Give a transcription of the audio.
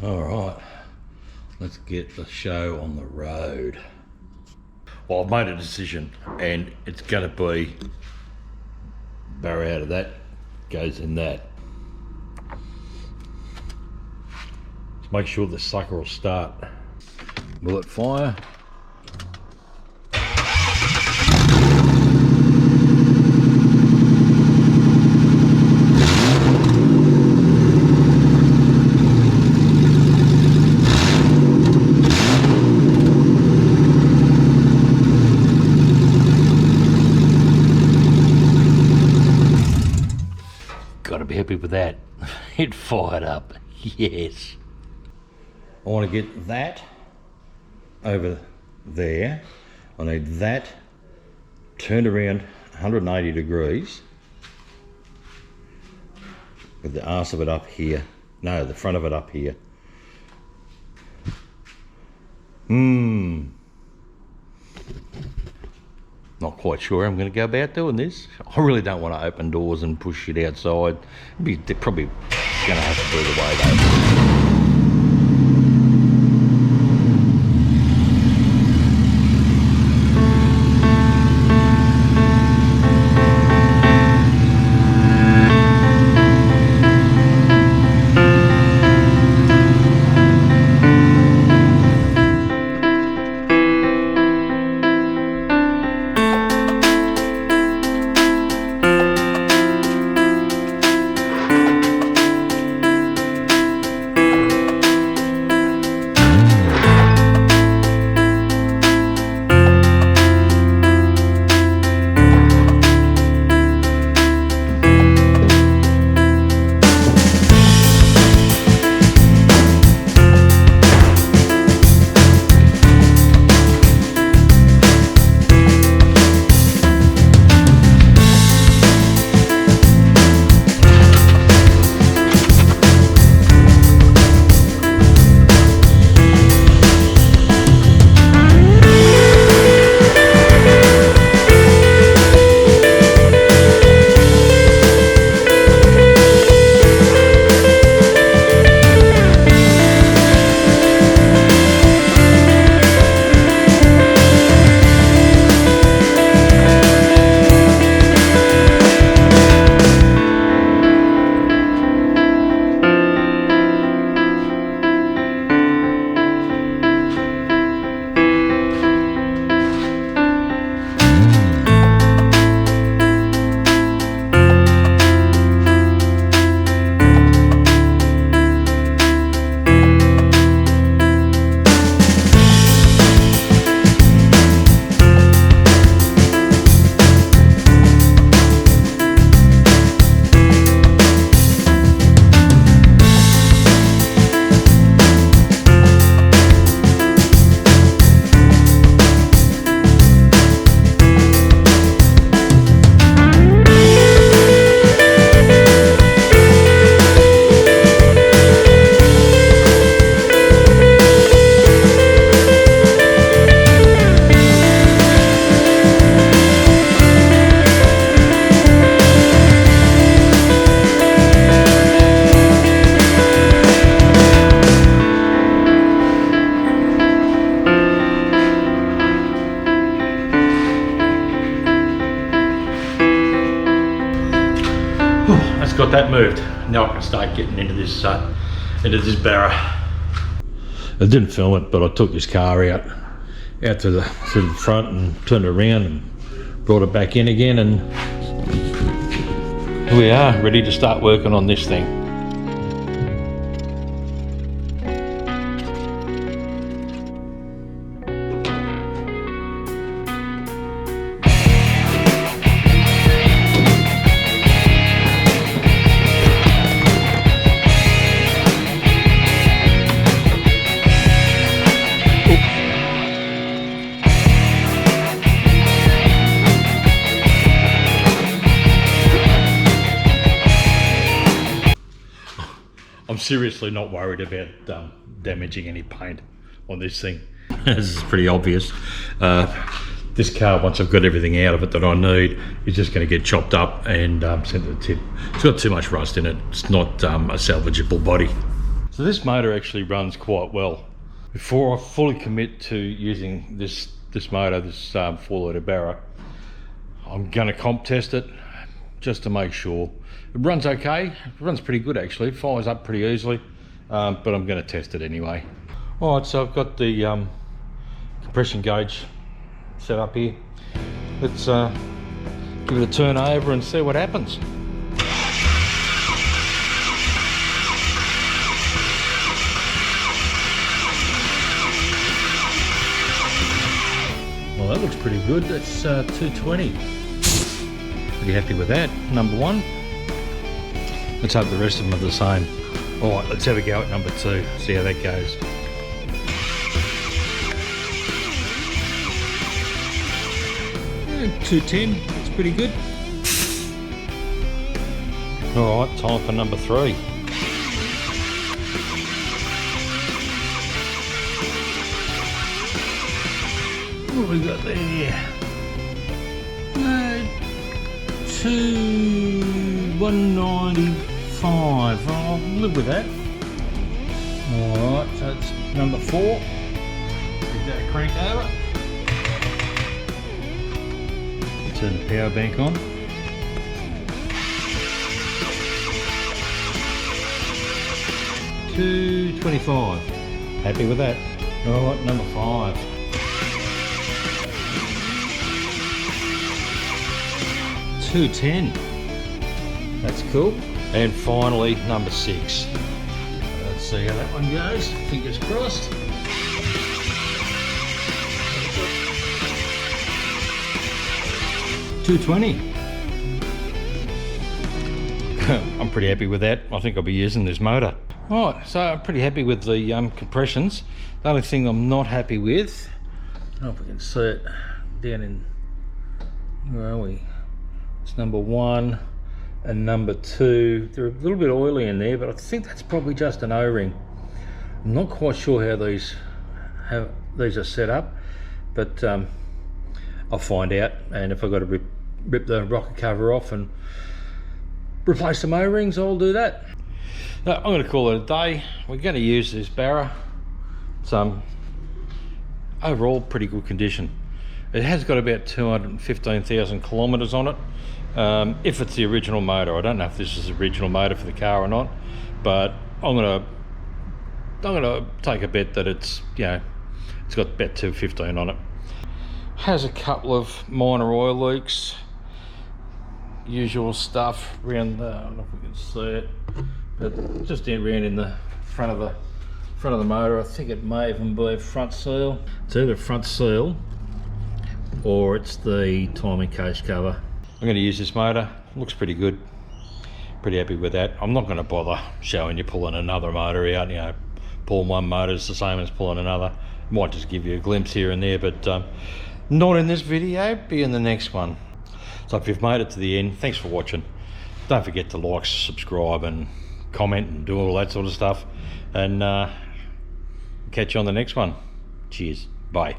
All right, let's get the show on the road. Well, I've made a decision, and it's going to be Barra out of that, goes in that. Let's make sure the sucker will start. Will it fire? Gotta be happy with that. It fired up, yes. I want to get that over there. I need that turned around 180 degrees with the arse of it up here. No, the front of it up here. Not quite sure I'm going to go about doing this. I really don't want to open doors and push shit outside. They're probably going to have to do the way though. Got that moved. Now I can start getting into this Barra. I didn't film it, but I took this car out to the front and turned it around and brought it back in again, and here we are, ready to start working on this thing. I'm seriously not worried about damaging any paint on this thing. This is pretty obvious. This car, once I've got everything out of it that I need, is just going to get chopped up and sent to the tip. It's got too much rust in it. It's not a salvageable body. So this motor actually runs quite well. Before I fully commit to using this motor, this 4 litre Barra, I'm going to comp test it just to make sure. It runs okay, it runs pretty good actually, it fires up pretty easily, but I'm going to test it anyway. Alright, so I've got the compression gauge set up here. Let's give it a turn over and see what happens. Well, that looks pretty good. That's 220. Pretty happy with that, number 1. Let's hope the rest of them are the same. Alright, let's have a go at number 2, see how that goes. Yeah, 210, that's pretty good. Alright, time for number 3. What have we got there? 195. I'll live with that. Alright, so it's number 4. Get that crank over. Turn the power bank on. $225. Happy with that. Alright, number 5. $210. That's cool. And finally, number 6. Let's see how that one goes. Fingers crossed. $220. I'm pretty happy with that. I think I'll be using this motor. Right, so I'm pretty happy with the compressions. The only thing I'm not happy with, I don't know if we can see it down in, where are we? It's number 1 and number 2. They're a little bit oily in there, but I think that's probably just an O-ring. I'm not quite sure how these are set up, but I'll find out. And if I've got to rip the rocker cover off and replace some O-rings, I'll do that. Now, I'm going to call it a day. We're going to use this Barra. It's overall pretty good condition. It has got about 215,000 kilometres on it. If it's the original motor, I don't know if this is the original motor for the car or not, but I'm gonna take a bet that it's, you know, it's got about 215 on it. Has a couple of minor oil leaks, usual stuff around the, I don't know if we can see it, but just around in the front of the motor. I think it may even be a front seal. It's either a front seal or it's the timing case cover. I'm going to use this motor. Looks pretty good. Pretty happy with that. I'm not going to bother showing you pulling another motor out. You know, pulling one motor is the same as pulling another. Might just give you a glimpse here and there, but not in this video. Be in the next one. So if you've made it to the end, thanks for watching. Don't forget to like, subscribe, and comment and do all that sort of stuff. And catch you on the next one. Cheers. Bye.